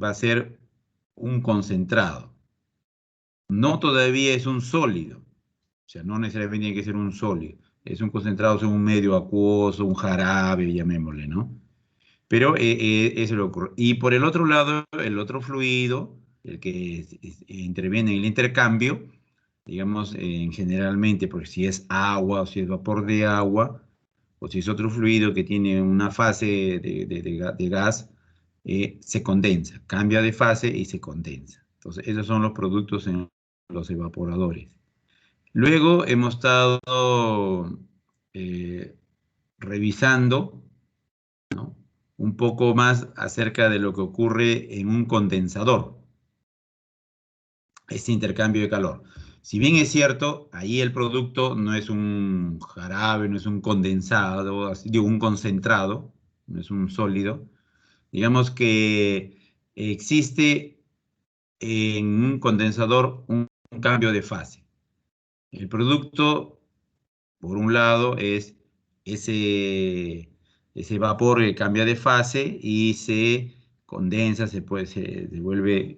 va a ser un concentrado. No todavía es un sólido. O sea, no necesariamente tiene que ser un sólido. Es un concentrado, es un medio acuoso, un jarabe, llamémosle, ¿no? Pero eso lo ocurre. Y por el otro lado, el otro fluido, el que interviene en el intercambio, digamos, generalmente, porque si es agua o si es vapor de agua, o si es otro fluido que tiene una fase de gas, se condensa, cambia de fase y se condensa. Entonces, esos son los productos en los evaporadores. Luego hemos estado eh, revisando, ¿no?, un poco más acerca de lo que ocurre en un condensador, este intercambio de calor. Si bien es cierto, ahí el producto no es un jarabe, no es un condensado, digo, un concentrado, no es un sólido. Digamos que existe en un condensador un cambio de fase. El producto, por un lado, es ese vapor que cambia de fase y se condensa, se devuelve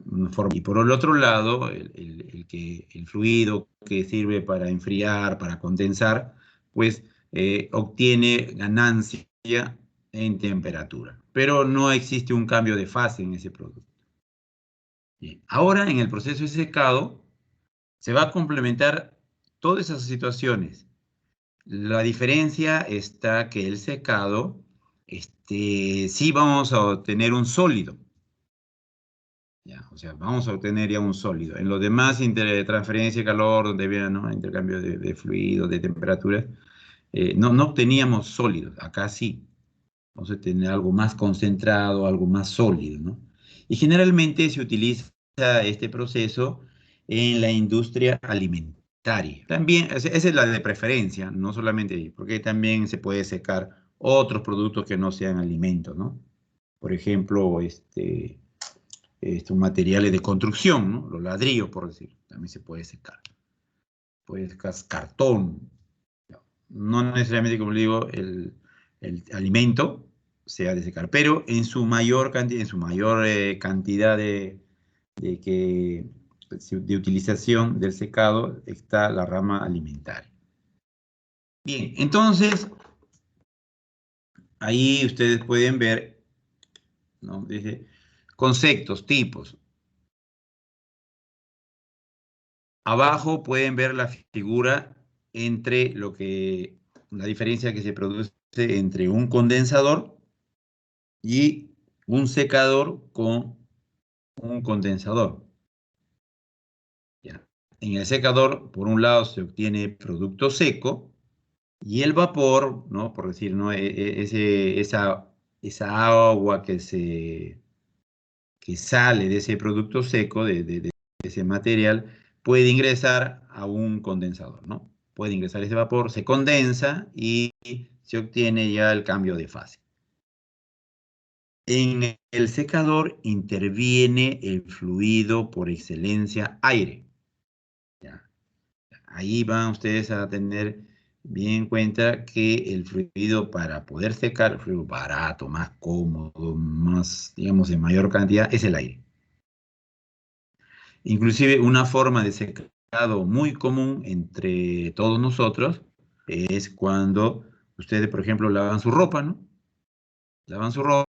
una forma. Y por el otro lado, el fluido que sirve para enfriar, para condensar, pues obtiene ganancia en temperatura. Pero no existe un cambio de fase en ese producto. Bien. Ahora, en el proceso de secado, se va a complementar todas esas situaciones. La diferencia está que el secado, sí vamos a obtener un sólido. Ya, o sea, vamos a obtener ya un sólido. En los demás, transferencia de calor, donde había, ¿no?, intercambio de fluidos, de temperaturas, no obteníamos sólidos. Acá sí. Vamos a tener algo más concentrado, algo más sólido, ¿no? Y generalmente se utiliza este proceso en la industria alimentaria. También, esa es la de preferencia, no solamente ahí, porque también se puede secar otros productos que no sean alimentos, ¿no? Por ejemplo, estos materiales de construcción, ¿no? Los ladrillos, por decir, también se puede secar. Puede secar cartón. No necesariamente, como le digo, el alimento se ha de secar, pero en su mayor cantidad, cantidad de utilización del secado está la rama alimentaria. Bien, entonces, ahí ustedes pueden ver, ¿no?, dice, conceptos, tipos. Abajo pueden ver la figura entre la diferencia que se produce entre un condensador y un secador con un condensador. ¿Ya? En el secador, por un lado, se obtiene producto seco y el vapor, ¿no?, por decir, ¿no?, esa agua que sale de ese producto seco, de ese material, puede ingresar a un condensador, ¿no? Puede ingresar ese vapor, se condensa y se obtiene ya el cambio de fase. En el secador interviene el fluido por excelencia, aire. ¿Ya? Ahí van ustedes a tener bien en cuenta que el fluido, para poder secar, el fluido barato, más cómodo, más, digamos, en mayor cantidad, es el aire. Inclusive una forma de secado muy común entre todos nosotros es cuando ustedes, por ejemplo, lavan su ropa, ¿no? Lavan su ropa,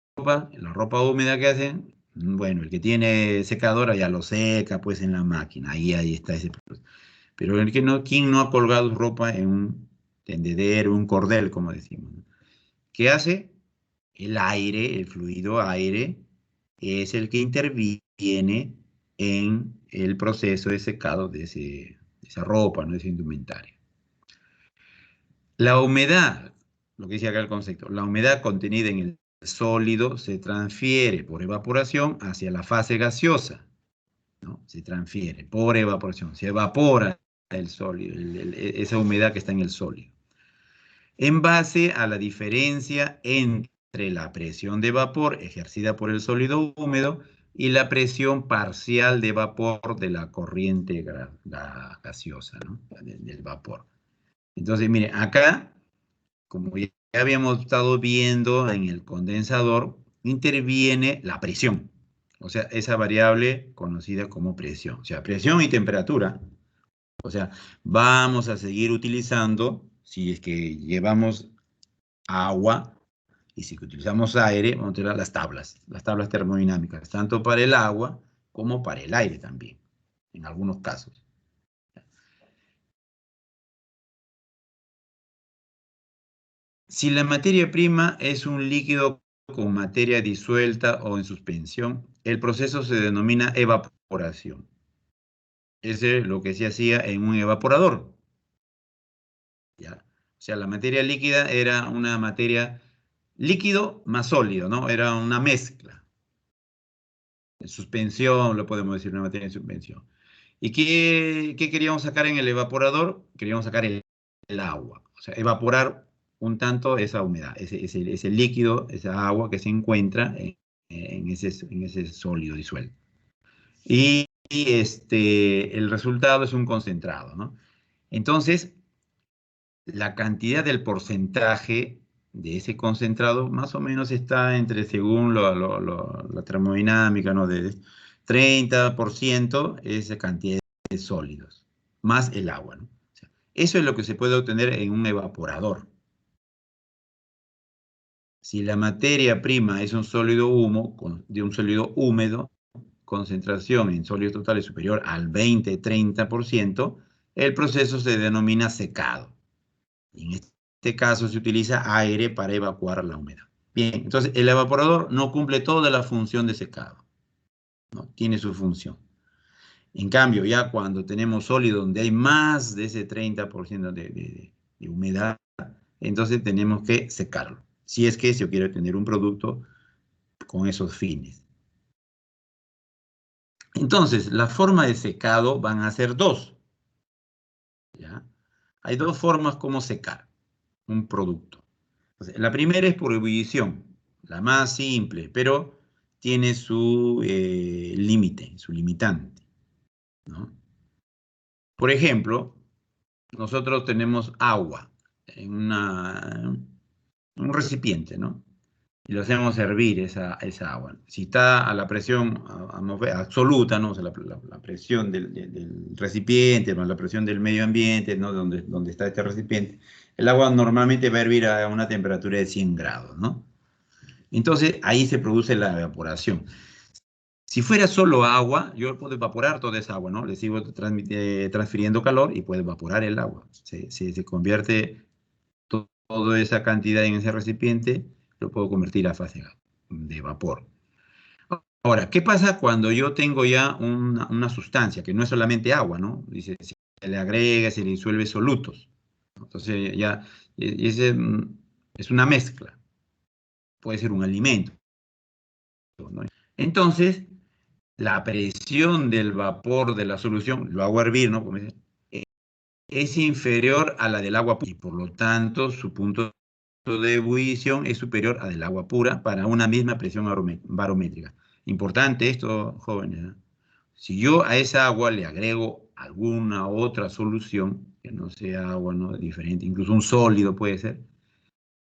la ropa húmeda que hacen, bueno, el que tiene secadora ya lo seca pues en la máquina, ahí está ese proceso. Pero ¿quién no ha colgado su ropa en un tendedero, un cordel, como decimos, ¿no? ¿Qué hace? El aire, el fluido aire, es el que interviene en el proceso de secado de esa ropa, ¿no?, de esa indumentaria. La humedad, lo que dice acá el concepto, la humedad contenida en el sólido se transfiere por evaporación hacia la fase gaseosa, ¿no? Se transfiere por evaporación, se evapora el sólido, esa humedad que está en el sólido, en base a la diferencia entre la presión de vapor ejercida por el sólido húmedo y la presión parcial de vapor de la corriente gaseosa, ¿no?, del vapor. Entonces, miren, acá, como ya habíamos estado viendo en el condensador, interviene la presión. O sea, esa variable conocida como presión. O sea, presión y temperatura. O sea, vamos a seguir utilizando, si es que llevamos agua y si utilizamos aire, vamos a utilizar las tablas termodinámicas, tanto para el agua como para el aire también, en algunos casos. Si la materia prima es un líquido con materia disuelta o en suspensión, el proceso se denomina evaporación. Ese es lo que se hacía en un evaporador. ¿Ya? O sea, la materia líquida era una materia líquido más sólido, ¿no? Era una mezcla. En suspensión, lo podemos decir, una materia en suspensión. ¿Y qué queríamos sacar en el evaporador? Queríamos sacar el agua. O sea, evaporar un tanto esa humedad, ese líquido, esa agua que se encuentra en ese sólido disuelto. El resultado es un concentrado, ¿no? Entonces, la cantidad del porcentaje de ese concentrado más o menos está entre, según la termodinámica, ¿no? De 30% esa cantidad de sólidos, más el agua, ¿no? O sea, eso es lo que se puede obtener en un evaporador. Si la materia prima es un sólido de un sólido húmedo, concentración en sólidos totales superior al 20-30%, el proceso se denomina secado. En este caso se utiliza aire para evacuar la humedad. Bien, entonces el evaporador no cumple toda la función de secado, ¿no? Tiene su función. En cambio, ya cuando tenemos sólido donde hay más de ese 30% de humedad, entonces tenemos que secarlo, si es que se quiere obtener un producto con esos fines. Entonces, la forma de secado van a ser dos, ¿ya? Hay dos formas como secar un producto. Entonces, la primera es por ebullición, la más simple, pero tiene su límite, su limitante, ¿no? Por ejemplo, nosotros tenemos agua en un recipiente, ¿no? Y lo hacemos hervir esa agua. Si está a la presión absoluta, ¿no? O sea, la presión del recipiente, más la presión del medio ambiente, ¿no? Donde está este recipiente, el agua normalmente va a hervir a una temperatura de 100 grados, ¿no? Entonces, ahí se produce la evaporación. Si fuera solo agua, yo puedo evaporar toda esa agua, ¿no? Le sigo transfiriendo calor y puedo evaporar el agua. Se convierte toda esa cantidad en ese recipiente, lo puedo convertir a fase de vapor. Ahora, ¿qué pasa cuando yo tengo ya una sustancia que no es solamente agua, ¿no? Dice, se le agrega, se le disuelve solutos. Entonces ya es una mezcla. Puede ser un alimento, ¿no? Entonces, la presión del vapor de la solución, lo hago hervir, ¿no? Es inferior a la del agua pura y por lo tanto su punto de ebullición es superior a del agua pura para una misma presión barométrica. Importante esto, jóvenes, ¿no? Si yo a esa agua le agrego alguna otra solución, que no sea agua, ¿no? Diferente, incluso un sólido puede ser,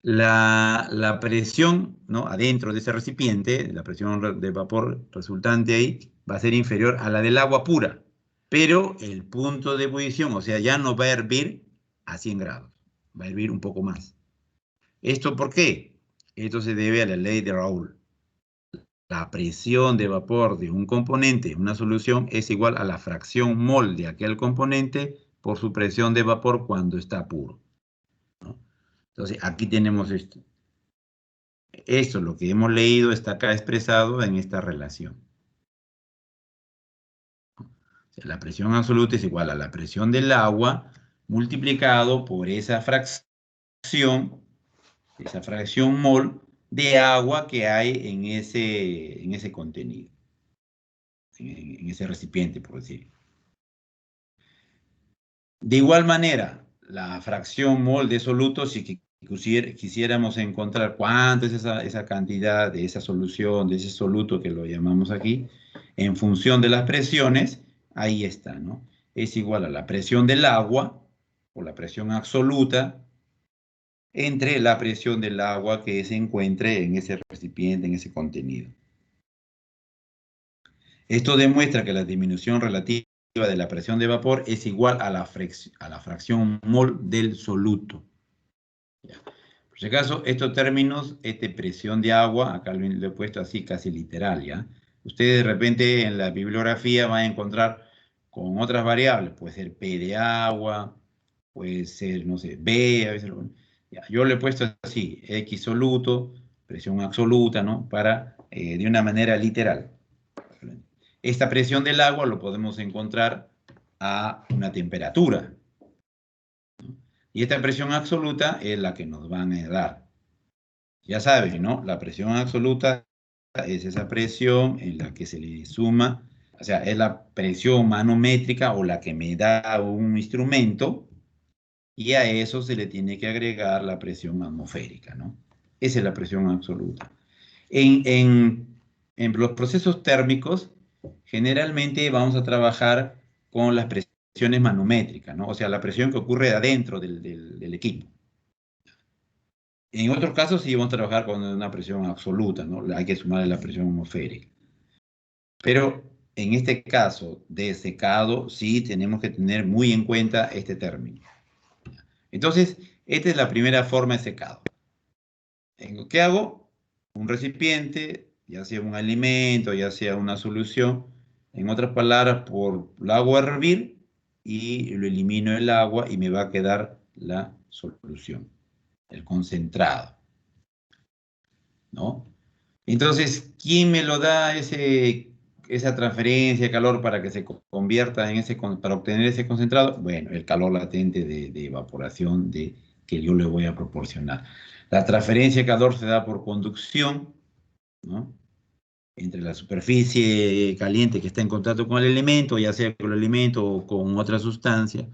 la presión, ¿no? Adentro de ese recipiente, la presión de vapor resultante ahí, va a ser inferior a la del agua pura, pero el punto de ebullición, o sea, ya no va a hervir a 100 grados, va a hervir un poco más. ¿Esto por qué? Esto se debe a la ley de Raoult. La presión de vapor de un componente en una solución es igual a la fracción mol de aquel componente por su presión de vapor cuando está puro, ¿no? Entonces, aquí tenemos esto. Esto, lo que hemos leído, está acá expresado en esta relación. O sea, la presión absoluta es igual a la presión del agua multiplicado por esa fracción mol de agua que hay en ese contenido, en ese recipiente, por decir. De igual manera, la fracción mol de soluto, si quisiéramos encontrar cuánto es esa cantidad de esa solución, de ese soluto que lo llamamos aquí, en función de las presiones, ahí está, ¿no? Es igual a la presión del agua, o la presión absoluta, entre la presión del agua que se encuentre en ese recipiente, en ese contenido. Esto demuestra que la disminución relativa de la presión de vapor es igual a la fracción mol del soluto. Por si acaso, estos términos, presión de agua, acá lo he puesto así casi literal, ¿ya? Ustedes de repente en la bibliografía van a encontrar con otras variables, puede ser P de agua, puede ser, no sé, B, a veces ya, yo le he puesto así, X soluto, presión absoluta, ¿no? Para, de una manera literal. Esta presión del agua lo podemos encontrar a una temperatura. Y esta presión absoluta es la que nos van a dar. Ya saben, ¿no? La presión absoluta es esa presión en la que se le suma, o sea, es la presión manométrica o la que me da un instrumento, y a eso se le tiene que agregar la presión atmosférica, ¿no? Esa es la presión absoluta. En los procesos térmicos, generalmente vamos a trabajar con las presiones manométricas, ¿no? O sea, la presión que ocurre adentro del equipo. En otros casos sí vamos a trabajar con una presión absoluta, ¿no? Hay que sumarle la presión atmosférica. Pero en este caso de secado, sí tenemos que tener muy en cuenta este término. Entonces, esta es la primera forma de secado. ¿Qué hago? Un recipiente, ya sea un alimento, ya sea una solución. En otras palabras, lo hago hervir y lo elimino el agua y me va a quedar la solución, el concentrado, ¿no? Entonces, ¿quién me lo da esa transferencia de calor para que se convierta para obtener ese concentrado? Bueno, el calor latente de evaporación que yo le voy a proporcionar. La transferencia de calor se da por conducción, ¿no? Entre la superficie caliente que está en contacto con el elemento, ya sea con el elemento o con otra sustancia,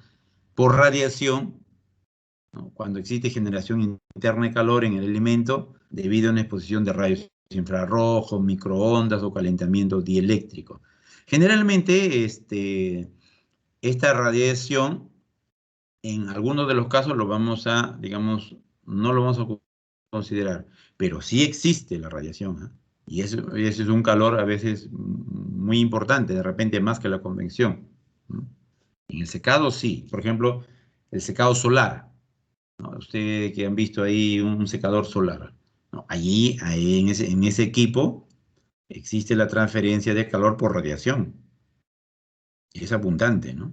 por radiación, ¿no? Cuando existe generación interna de calor en el elemento debido a una exposición de rayos infrarrojos, microondas o calentamiento dieléctrico. Generalmente, esta radiación, en algunos de los casos lo vamos a, digamos, no lo vamos a considerar, pero sí existe la radiación, ¿eh? Y eso es un calor a veces muy importante, de repente más que la convección, ¿no? En el secado sí, por ejemplo, el secado solar, ¿no? Ustedes que han visto ahí un secador solar, ¿no? Ahí en ese equipo existe la transferencia de calor por radiación. Es abundante, ¿no?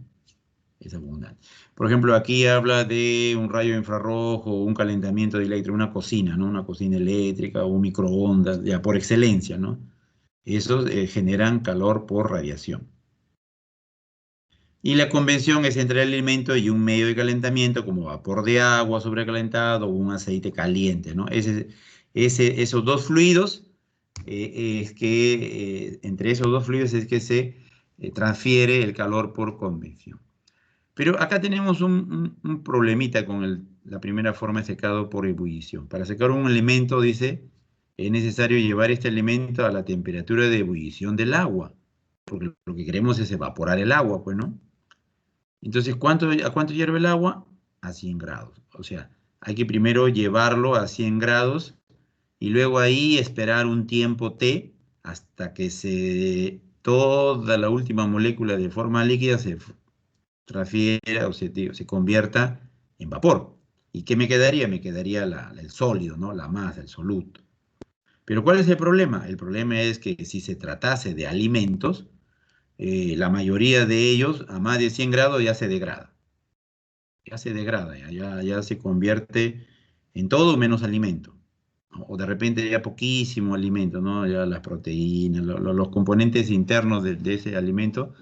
Es abundante. Por ejemplo, aquí habla de un rayo infrarrojo, un calentamiento de eléctrico, una cocina, ¿no? Una cocina eléctrica o un microondas, ya por excelencia, ¿no? Esos generan calor por radiación. Y la convención es entre el alimento y un medio de calentamiento como vapor de agua sobrecalentado o un aceite caliente, ¿no? Esos dos fluidos, entre esos dos fluidos es que se transfiere el calor por convección. Pero acá tenemos un problemita con la primera forma de secado por ebullición. Para secar un elemento, dice, es necesario llevar este elemento a la temperatura de ebullición del agua, porque lo que queremos es evaporar el agua, pues, ¿no? Entonces, ¿a cuánto hierve el agua? A 100 grados. O sea, hay que primero llevarlo a 100 grados y luego ahí esperar un tiempo T hasta que toda la última molécula de forma líquida se transfiera o se convierta en vapor. ¿Y qué me quedaría? Me quedaría el sólido, ¿no? La masa, el soluto. Pero ¿cuál es el problema? El problema es que si se tratase de alimentos, la mayoría de ellos a más de 100 grados ya se degrada. Ya se degrada, ya se convierte en todo menos alimento, ¿no? O de repente ya poquísimo alimento, ¿no? Ya las proteínas, los componentes internos de ese alimento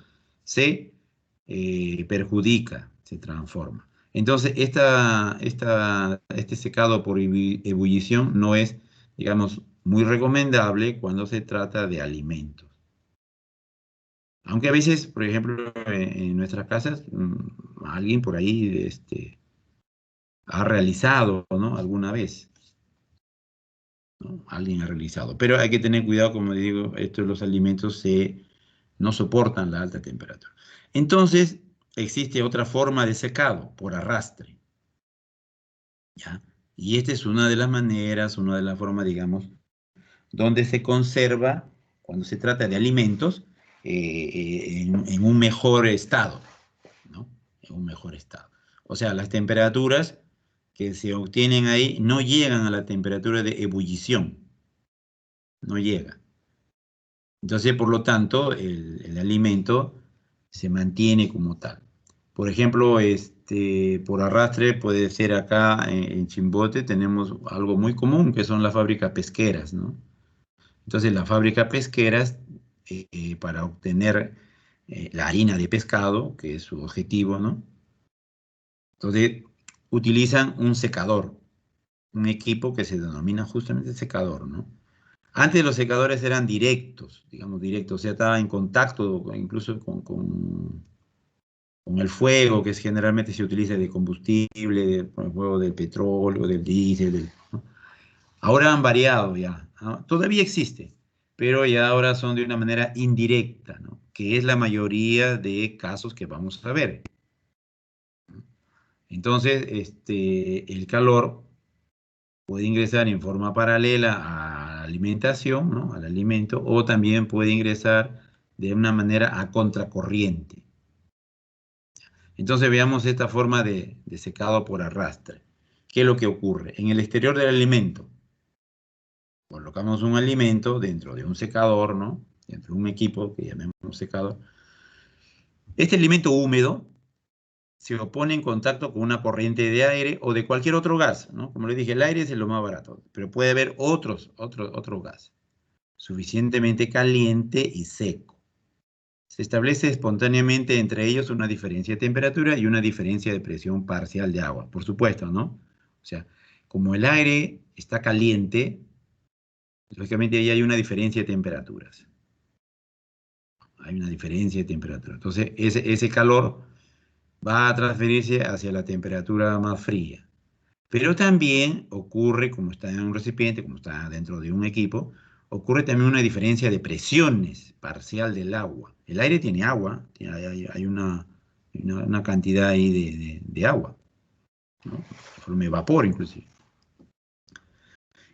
se perjudica, se transforma. Entonces, este secado por ebullición no es, digamos, muy recomendable cuando se trata de alimentos. Aunque a veces, por ejemplo, en nuestras casas, alguien por ahí ha realizado, ¿no? Alguna vez, ¿no? Alguien ha realizado. Pero hay que tener cuidado, como digo, los alimentos no soportan la alta temperatura. Entonces, existe otra forma de secado, por arrastre, ¿ya? Y esta es una de las maneras, una de las formas, digamos, donde se conserva, cuando se trata de alimentos, en un mejor estado, ¿no? En un mejor estado. O sea, las temperaturas que se obtienen ahí no llegan a la temperatura de ebullición, no llega. Entonces, por lo tanto, el alimento se mantiene como tal. Por ejemplo, por arrastre puede ser acá en Chimbote, tenemos algo muy común que son las fábricas pesqueras, ¿no? Entonces, las fábricas pesqueras, para obtener la harina de pescado, que es su objetivo, ¿no? Entonces, utilizan un secador, un equipo que se denomina justamente secador, ¿no? Antes los secadores eran directos, digamos directos, o sea, estaba en contacto incluso con el fuego, que generalmente se utiliza de combustible, por el fuego del petróleo, del diésel, ¿no? Ahora han variado ya, ¿no? Todavía existe, pero ya ahora son de una manera indirecta, ¿no? Que es la mayoría de casos que vamos a ver. Entonces, el calor puede ingresar en forma paralela a la alimentación, ¿no? Al alimento, o también puede ingresar de una manera a contracorriente. Entonces veamos esta forma de secado por arrastre. ¿Qué es lo que ocurre? En el exterior del alimento, colocamos un alimento dentro de un secador, ¿no? Dentro de un equipo que llamemos secador. Este alimento húmedo se opone en contacto con una corriente de aire o de cualquier otro gas, ¿no? Como les dije, el aire es lo más barato, pero puede haber otros gas, suficientemente caliente y seco. Se establece espontáneamente entre ellos una diferencia de temperatura y una diferencia de presión parcial de agua, por supuesto, ¿no? O sea, como el aire está caliente, lógicamente ahí hay una diferencia de temperaturas. Hay una diferencia de temperatura. Entonces, ese calor va a transferirse hacia la temperatura más fría. Pero también ocurre, como está en un recipiente, como está dentro de un equipo, ocurre también una diferencia de presiones parcial del agua. El aire tiene agua, hay una cantidad ahí de agua, ¿no? De forma de vapor inclusive.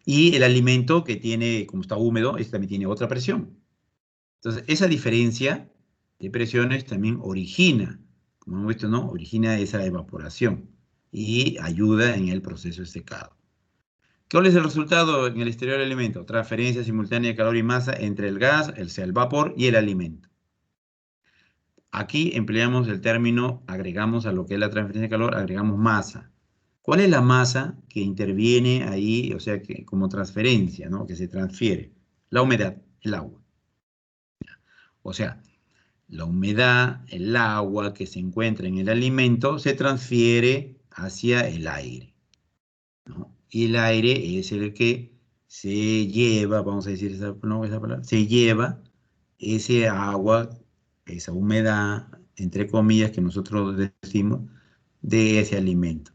Y el alimento que tiene, como está húmedo, este también tiene otra presión. Entonces, esa diferencia de presiones también origina, como hemos visto, ¿no? Origina esa evaporación y ayuda en el proceso de secado. ¿Cuál es el resultado en el exterior del alimento? Transferencia simultánea de calor y masa entre el gas, el vapor y el alimento. Aquí empleamos el término, agregamos a lo que es la transferencia de calor, agregamos masa. ¿Cuál es la masa que interviene ahí, o sea, que como transferencia, ¿no? Que se transfiere? La humedad, el agua. O sea, la humedad, el agua que se encuentra en el alimento se transfiere hacia el aire, ¿no? Y el aire es el que se lleva, vamos a decir no, esa palabra, se lleva ese agua, esa humedad, entre comillas, que nosotros decimos, de ese alimento.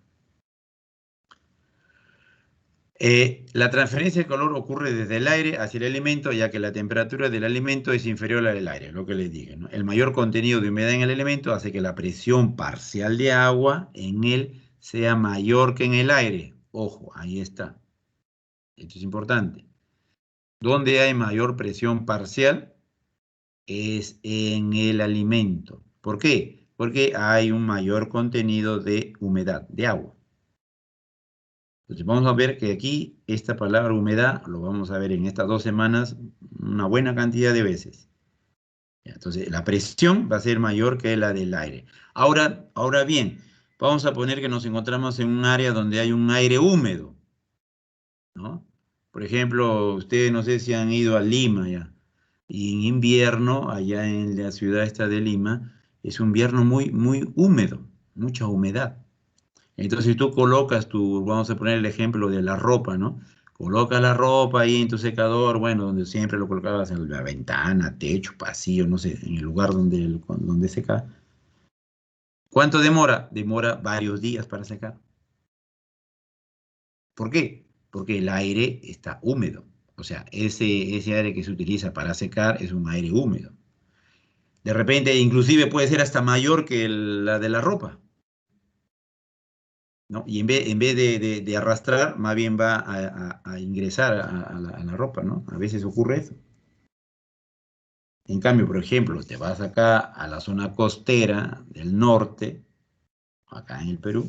La transferencia de calor ocurre desde el aire hacia el alimento, ya que la temperatura del alimento es inferior a la del aire, lo que les dije, ¿no? El mayor contenido de humedad en el alimento hace que la presión parcial de agua en él sea mayor que en el aire. Ojo, ahí está. Esto es importante. Donde hay mayor presión parcial es en el alimento. ¿Por qué? Porque hay un mayor contenido de humedad, de agua. Entonces vamos a ver que aquí esta palabra humedad lo vamos a ver en estas 2 semanas una buena cantidad de veces. Entonces la presión va a ser mayor que la del aire. Ahora bien, vamos a poner que nos encontramos en un área donde hay un aire húmedo, ¿no? Por ejemplo, ustedes no sé si han ido a Lima ya. Y en invierno, allá en la ciudad esta de Lima, es un invierno muy húmedo, mucha humedad. Entonces, si tú colocas vamos a poner el ejemplo de la ropa, ¿no? Colocas la ropa ahí en tu secador, bueno, donde siempre lo colocabas en la ventana, techo, pasillo, no sé, en el lugar donde seca. ¿Cuánto demora? Demora varios días para secar. ¿Por qué? Porque el aire está húmedo. O sea, ese aire que se utiliza para secar es un aire húmedo. De repente, inclusive puede ser hasta mayor que la de la ropa. ¿no? Y en vez de arrastrar, más bien va a ingresar a la ropa, ¿no? A veces ocurre eso. En cambio, por ejemplo, te vas acá a la zona costera del norte, acá en el Perú,